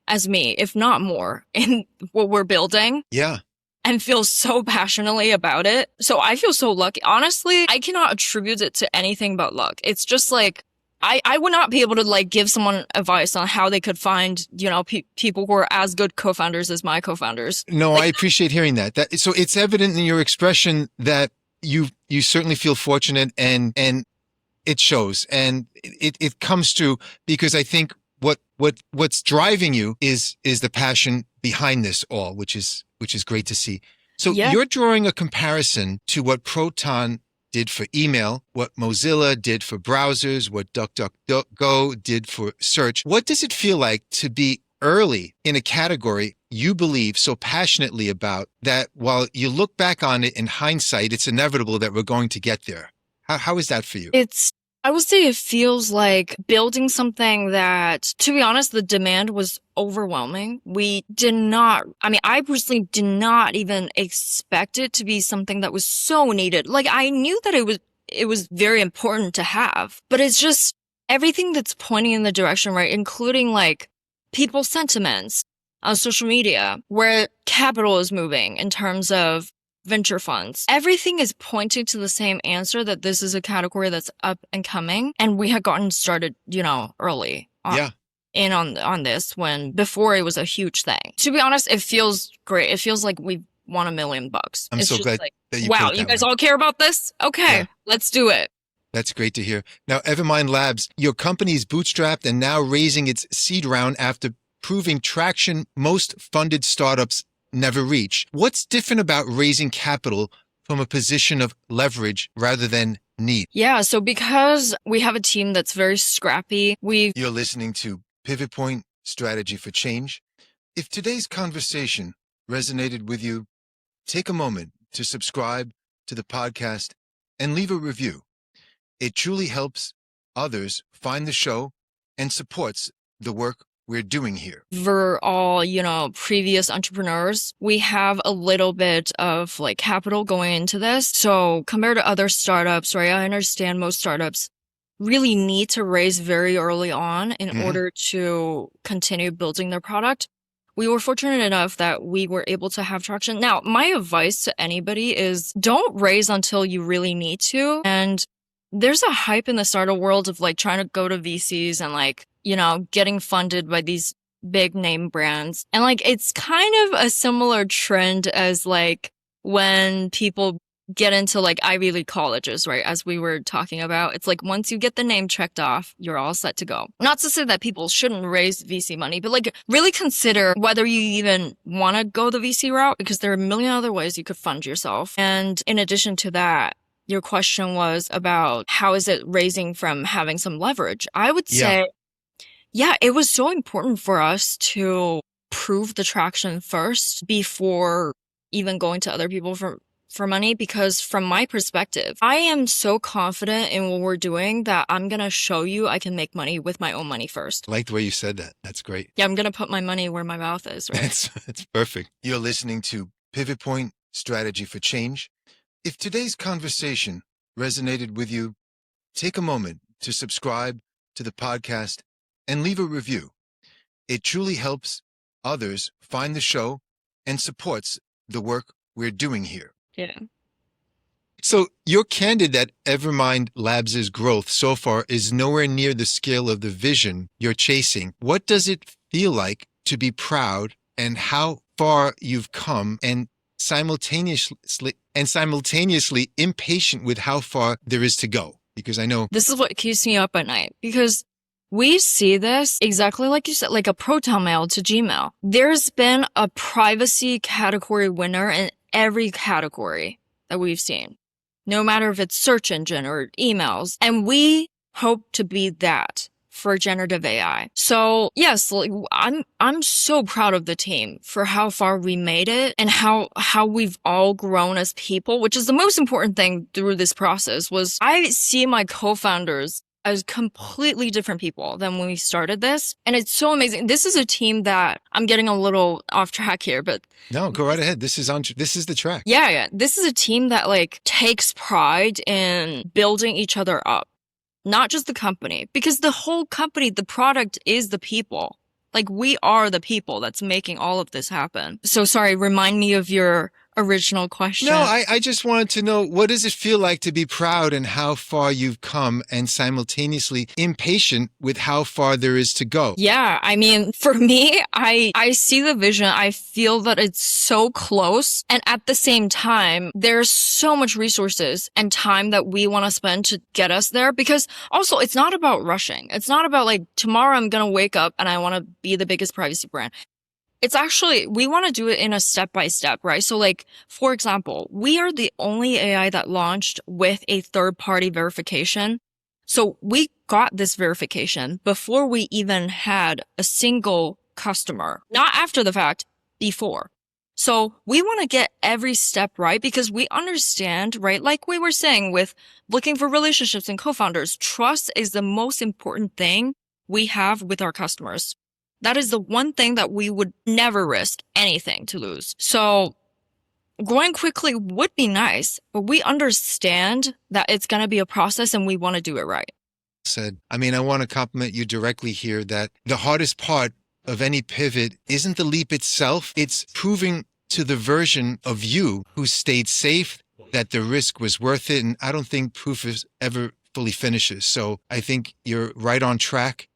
as me, if not more, in what we're building. Yeah. And feel so passionately about it. So I feel so lucky. Honestly, I cannot attribute it to anything but luck. It's just like, I would not be able to like give someone advice on how they could find, people who are as good co-founders as my co-founders. No, I appreciate hearing that. So it's evident in your expression that you certainly feel fortunate and it shows and it comes to, because I think what's driving you is the passion behind this all, which is great to see. So you're drawing a comparison to what Proton did for email, what Mozilla did for browsers, what DuckDuckGo did for search. What does it feel like to be early in a category you believe so passionately about that while you look back on it in hindsight, it's inevitable that we're going to get there? How is that for you? I would say it feels like building something that, to be honest, the demand was overwhelming. I personally did not even expect it to be something that was so needed. Like I knew that it was very important to have, but it's just everything that's pointing in the direction, right? Including like people's sentiments on social media, where capital is moving in terms of venture funds. Everything is pointing to the same answer, that this is a category that's up and coming. And we had gotten started, early on this, when before it was a huge thing. To be honest, it feels great. It feels like we won $1 million. I'm It's so just glad like, that you wow, put it you that guys way. all care about this? Okay, let's do it. That's great to hear. Now, Evermind Labs, your company is bootstrapped and now raising its seed round after proving traction most funded startups never reach. What's different about raising capital from a position of leverage rather than need? Yeah, so because we have a team that's very scrappy, You're listening to Pivot Point Strategy for Change. If today's conversation resonated with you, take a moment to subscribe to the podcast and leave a review. It truly helps others find the show and supports the work we're doing here. for all, previous entrepreneurs, we have a little bit of like capital going into this. So compared to other startups, right? I understand most startups really need to raise very early on in order to continue building their product. We were fortunate enough that we were able to have traction. Now, my advice to anybody is don't raise until you really need to. And there's a hype in the startup world of like trying to go to VCs and like, getting funded by these big name brands. And like, it's kind of a similar trend as like when people get into like Ivy League colleges, right? As we were talking about, it's like once you get the name checked off, you're all set to go. Not to say that people shouldn't raise VC money, but like really consider whether you even want to go the VC route, because there are a million other ways you could fund yourself. And in addition to that, your question was about how is it raising from having some leverage? I would say, it was so important for us to prove the traction first before even going to other people for money, because from my perspective, I am so confident in what we're doing that I'm going to show you I can make money with my own money first. I like the way you said that. That's great. Yeah, I'm going to put my money where my mouth is, right? That's perfect. You're listening to Pivot Point Strategy for Change. If today's conversation resonated with you, take a moment to subscribe to the podcast and leave a review. It truly helps others find the show and supports the work we're doing here. Yeah. So you're candid that Evermind Labs' growth so far is nowhere near the scale of the vision you're chasing. What does it feel like to be proud, and how far you've come, and simultaneously impatient with how far there is to go? Because I know this is what keeps me up at night, because we see this exactly like you said, like a Proton Mail to Gmail. There's been a privacy category winner in every category that we've seen, no matter if it's search engine or emails. And we hope to be that for generative AI. So yes, like I'm so proud of the team for how far we made it and how we've all grown as people, which is the most important thing through this process. Was I see my co-founders as completely different people than when we started this. And it's so amazing. This is a team that I'm getting a little off track here, but no, go right ahead. This is the track. Yeah. This is a team that like takes pride in building each other up, not just the company, because the whole company, the product is the people. Like we are the people that's making all of this happen. So sorry, remind me of your original question. No, I just wanted to know, what does it feel like to be proud and how far you've come, and simultaneously impatient with how far there is to go? Yeah, I mean, for me, I see the vision. I feel that it's so close. And at the same time, there's so much resources and time that we want to spend to get us there. Because also, it's not about rushing. It's not about like, tomorrow I'm going to wake up and I want to be the biggest privacy brand. It's actually, we want to do it in a step-by-step, right? So like, for example, we are the only AI that launched with a third-party verification. So we got this verification before we even had a single customer, not after the fact, before. So we want to get every step right, because we understand, right? Like we were saying with looking for relationships and co-founders, trust is the most important thing we have with our customers. That is the one thing that we would never risk anything to lose. So growing quickly would be nice, but we understand that it's going to be a process and we want to do it right. I want to compliment you directly here that the hardest part of any pivot isn't the leap itself. It's proving to the version of you who stayed safe, that the risk was worth it. And I don't think proof is ever fully finishes. So I think you're right on track.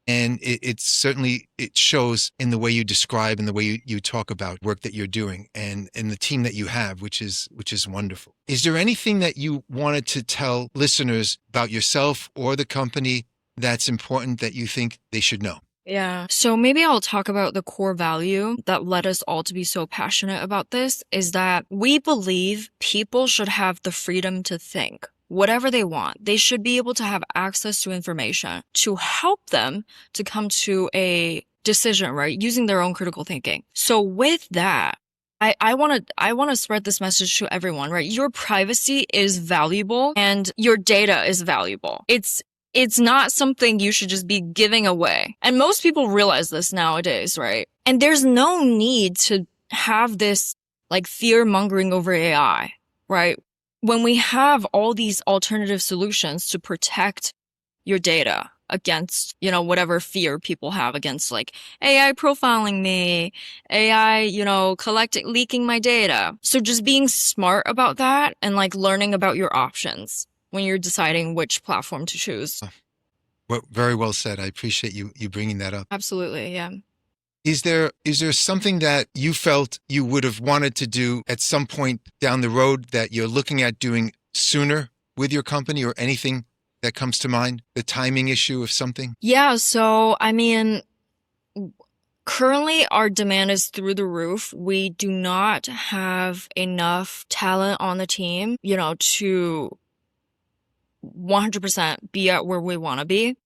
And it certainly, it shows in the way you describe and the way you talk about work that you're doing and the team that you have, which is wonderful. Is there anything that you wanted to tell listeners about yourself or the company that's important that you think they should know? Yeah. So maybe I'll talk about the core value that led us all to be so passionate about this, is that we believe people should have the freedom to think whatever they want. They should be able to have access to information to help them to come to a decision, right? Using their own critical thinking. So with that, I want to spread this message to everyone, right? Your privacy is valuable and your data is valuable. It's not something you should just be giving away. And most people realize this nowadays, right? And there's no need to have this like fear mongering over AI, right? When we have all these alternative solutions to protect your data against, whatever fear people have against like AI profiling me, AI, leaking my data. So just being smart about that and like learning about your options when you're deciding which platform to choose. Well, very well said. I appreciate you bringing that up. Absolutely. Yeah. Is there something that you felt you would have wanted to do at some point down the road that you're looking at doing sooner with your company, or anything that comes to mind? The timing issue of something? Yeah. So, I mean, currently our demand is through the roof. We do not have enough talent on the team, to 100% be at where we want to be.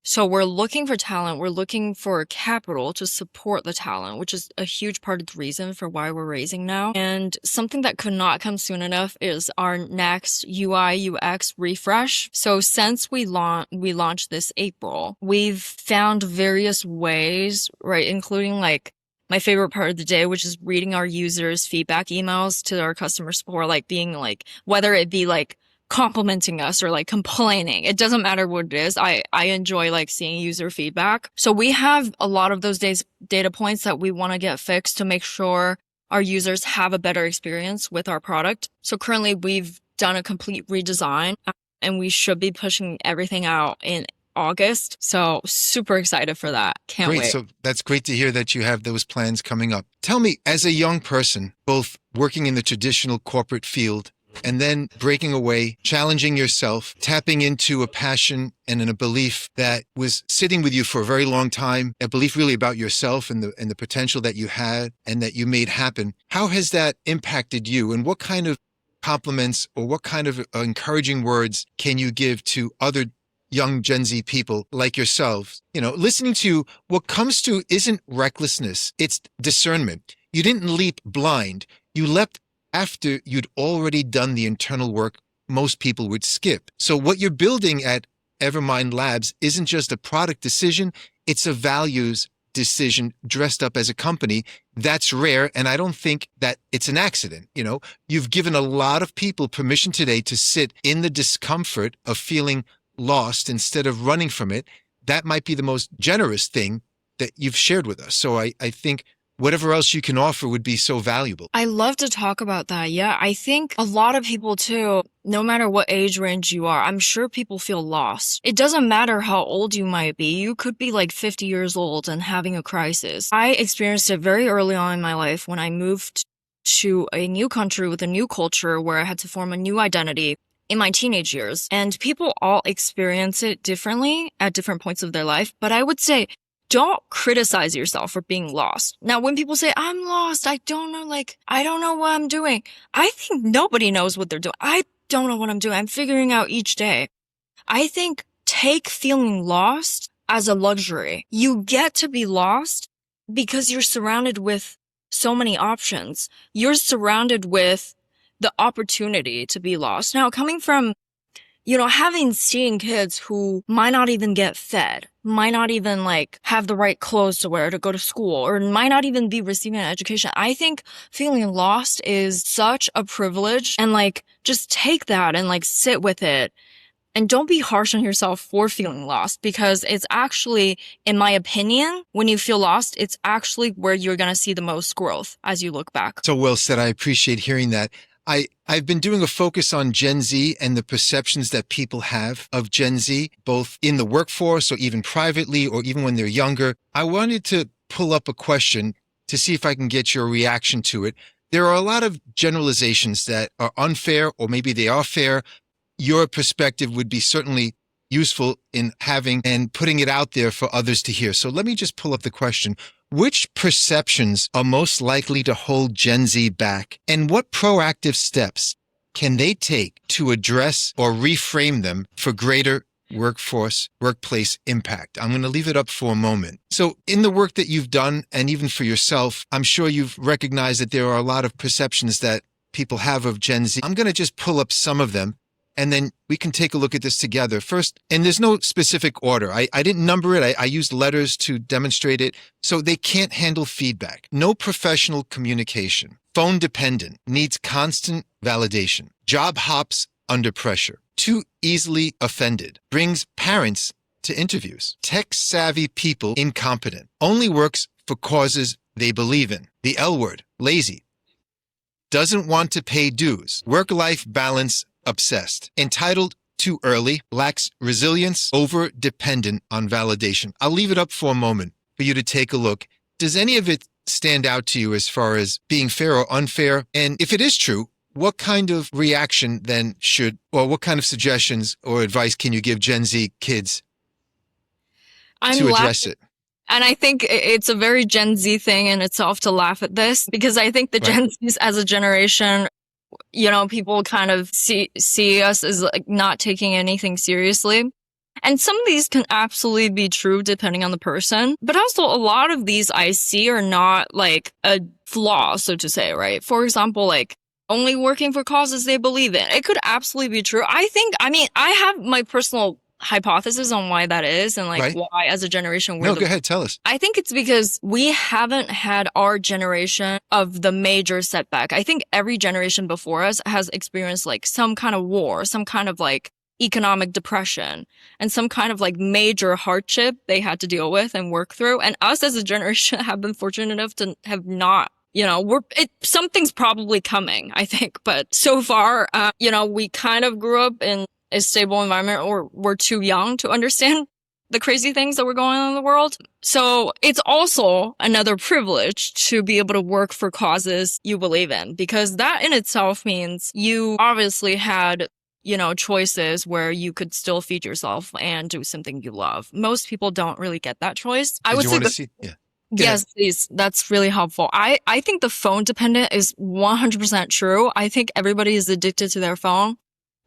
So we're looking for talent. We're looking for capital to support the talent, which is a huge part of the reason for why we're raising now. And something that could not come soon enough is our next UI UX refresh. So since we launched this April, we've found various ways, right, including like my favorite part of the day, which is reading our users' feedback emails to our customer support, like being like, whether it be like complimenting us or like complaining. It doesn't matter what it is. I enjoy like seeing user feedback. So we have a lot of those data points that we want to get fixed to make sure our users have a better experience with our product. So currently we've done a complete redesign and we should be pushing everything out in August. So super excited for that. Can't Great. wait. So that's great to hear that you have those plans coming up. Tell me, as a young person, both working in the traditional corporate field and then breaking away, challenging yourself, tapping into a passion and a belief that was sitting with you for a very long time, a belief really about yourself and the potential that you had and that you made happen. How has that impacted you, and what kind of compliments or what kind of encouraging words can you give to other young Gen Z people like yourselves? Listening to you, what comes to isn't recklessness, it's discernment. You didn't leap blind. You leapt after you'd already done the internal work most people would skip. So what you're building at Evermind Labs isn't just a product decision, it's a values decision dressed up as a company. That's rare, and I don't think that it's an accident. You've given a lot of people permission today to sit in the discomfort of feeling lost instead of running from it. That might be the most generous thing that you've shared with us. So I think whatever else you can offer would be so valuable. I love to talk about that. Yeah, I think a lot of people too, no matter what age range you are, I'm sure people feel lost. It doesn't matter how old you might be. You could be like 50 years old and having a crisis. I experienced it very early on in my life when I moved to a new country with a new culture where I had to form a new identity in my teenage years. And people all experience it differently at different points of their life. But I would say, don't criticize yourself for being lost. Now, when people say, I'm lost, I don't know what I'm doing. I think nobody knows what they're doing. I don't know what I'm doing. I'm figuring out each day. I think take feeling lost as a luxury. You get to be lost because you're surrounded with so many options. You're surrounded with the opportunity to be lost. Now, coming from having seen kids who might not even get fed, might not even have the right clothes to wear to go to school, or might not even be receiving an education. I think feeling lost is such a privilege, and just take that and sit with it And don't be harsh on yourself for feeling lost, because it's actually, in my opinion, when you feel lost, it's actually where you're going to see the most growth as you look back. So well said. I appreciate hearing that. I've been doing a focus on Gen Z and the perceptions that people have of Gen Z, both in the workforce or even privately or even when they're younger. I wanted to pull up a question to see if I can get your reaction to it. There are a lot of generalizations that are unfair, or maybe they are fair. Your perspective would be certainly useful in having and putting it out there for others to hear. So let me just pull up the question. Which perceptions are most likely to hold Gen Z back, and what proactive steps can they take to address or reframe them for greater workplace impact? I'm going to leave it up for a moment. So in the work that you've done, and even for yourself, I'm sure you've recognized that there are a lot of perceptions that people have of Gen Z. I'm going to just pull up some of them, and then we can take a look at this together. First, and there's no specific order. I didn't number it. I used letters to demonstrate it. So they can't handle feedback. No professional communication. Phone dependent. Needs constant validation. Job hops under pressure. Too easily offended. Brings parents to interviews. Tech-savvy people incompetent. Only works for causes they believe in. The L word. Lazy. Doesn't want to pay dues. Work-life balance obsessed. Entitled too early. Lacks resilience. Over-dependent on validation. I'll leave it up for a moment for you to take a look. Does any of it stand out to you as far as being fair or unfair? And if it is true, what kind of reaction then or what kind of suggestions or advice can you give Gen Z kids to address it? And I think it's a very Gen Z thing in itself to laugh at this, because I think the Gen Zs as a generation, people kind of see us as like not taking anything seriously. And some of these can absolutely be true depending on the person. But also a lot of these I see are not like a flaw, so to say, right? For example, like only working for causes they believe in. It could absolutely be true. I have my personal hypothesis on why that is, and like why as a generation go ahead, tell us. I think it's because we haven't had our generation of the major setback. I think every generation before us has experienced like some kind of war, some kind of like economic depression, and some kind of like major hardship they had to deal with and work through. And us as a generation have been fortunate enough to have not, something's probably coming, I think. But so far, we kind of grew up in a stable environment, or we're too young to understand the crazy things that were going on in the world. So it's also another privilege to be able to work for causes you believe in, because that in itself means you obviously had, choices where you could still feed yourself and do something you love. Most people don't really get that choice. Yes, please. That's really helpful. I think the phone dependent is 100% true. I think everybody is addicted to their phone.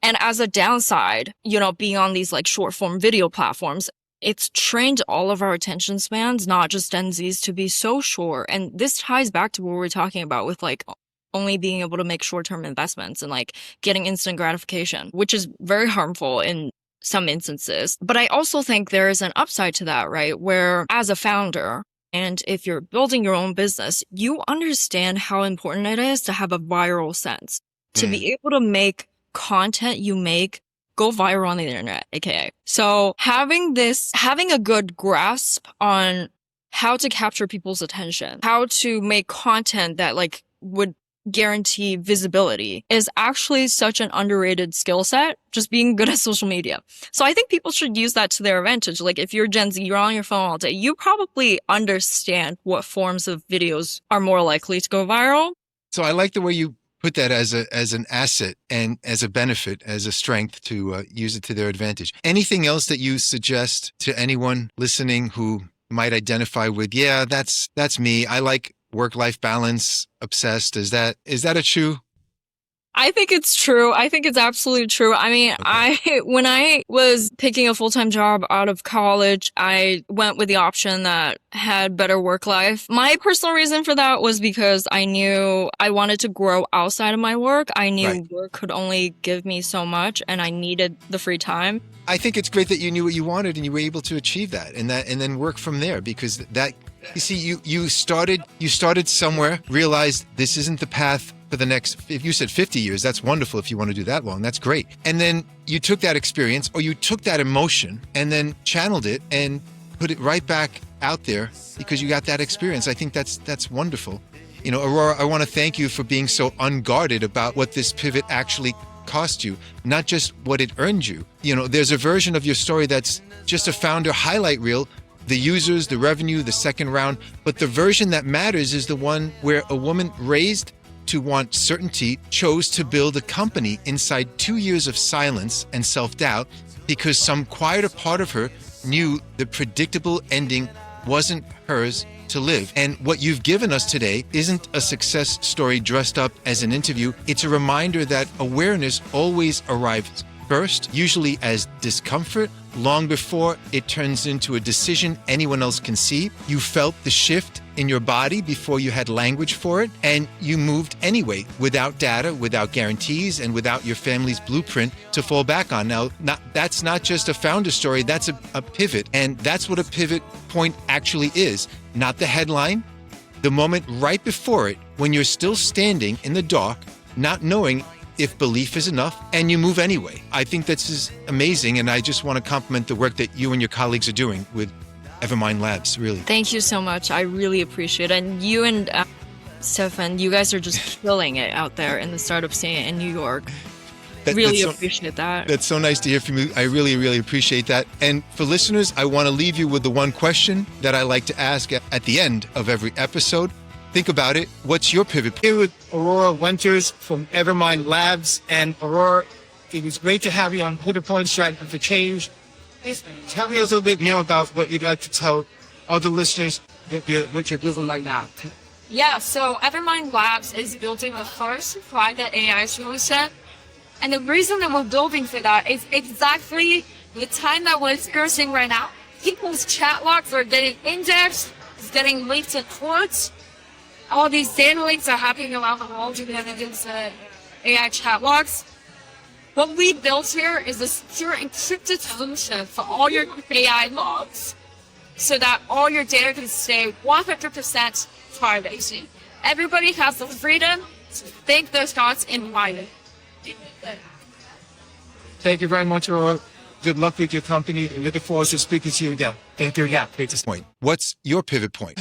And as a downside, being on these like short form video platforms, it's trained all of our attention spans, not just Gen Zs, to be so short. And this ties back to what we were talking about with like only being able to make short-term investments and like getting instant gratification, which is very harmful in some instances. But I also think there is an upside to that, right? Where as a founder, and if you're building your own business, you understand how important it is to have a viral sense, to be able to make content you make go viral on the internet, aka. So having a good grasp on how to capture people's attention, how to make content that like would guarantee visibility is actually such an underrated skill set, just being good at social media. So I think people should use that to their advantage. Like if you're Gen Z, you're on your phone all day, you probably understand what forms of videos are more likely to go viral. So I like the way you put that as an asset and as a benefit, as a strength to use it to their advantage. Anything else that you suggest to anyone listening who might identify with, that's me. I like work-life balance, obsessed. Is that a true? I think it's true. I think it's absolutely true. I mean, when I was picking a full-time job out of college, I went with the option that had better work life. My personal reason for that was because I knew I wanted to grow outside of my work. I knew work could only give me so much, and I needed the free time. I think it's great that you knew what you wanted and you were able to achieve that and then work from there, because that, you see, you started somewhere, realized this isn't the path for the next, if you said 50 years, that's wonderful. If you want to do that long, that's great. And then you took that experience, or you took that emotion and then channeled it and put it right back out there because you got that experience. I think that's wonderful. You know, Aurora, I want to thank you for being so unguarded about what this pivot actually cost you, not just what it earned you. You know, there's a version of your story that's just a founder highlight reel, the users, the revenue, the second round. But the version that matters is the one where a woman raised to want certainty chose to build a company inside 2 years of silence and self-doubt because some quieter part of her knew the predictable ending wasn't hers to live. And what you've given us today isn't a success story dressed up as an interview. It's a reminder that awareness always arrives first, usually as discomfort, long before it turns into a decision anyone else can see. You felt the shift in your body before you had language for it, and you moved anyway, without data, without guarantees, and without your family's blueprint to fall back on. Now, that's not just a founder story, that's a pivot, and that's what a pivot point actually is. Not the headline, the moment right before it, when you're still standing in the dark, not knowing if belief is enough, and you move anyway. I think this is amazing, and I just want to compliment the work that you and your colleagues are doing with Evermind Labs, really. Thank you so much. I really appreciate it. And you and Stefan, you guys are just killing it out there in the startup scene in New York. Really appreciate that. That's so nice to hear from you. I really, really appreciate that. And for listeners, I want to leave you with the one question that I like to ask at the end of every episode. Think about it. What's your pivot? Here with Aurora Wenters from Evermind Labs. And Aurora, it was great to have you on Pivot Point Strategy for Change. Please tell me a little bit more about what you'd like to tell other listeners what you're doing right now. Yeah, so Evermind Labs is building the first private AI solution. And the reason that we're building for that is exactly the time that we're experiencing right now. People's chat logs are getting indexed, it's getting linked in courts. All these data links are happening around the world due to these AI chat logs. What we built here is a secure encrypted solution for all your AI logs so that all your data can stay 100% private. Everybody has the freedom to think their thoughts in private. Thank you very much, Aurora. Good luck with your company. And looking forward to speaking to you again. Thank you again. Point. What's your pivot point?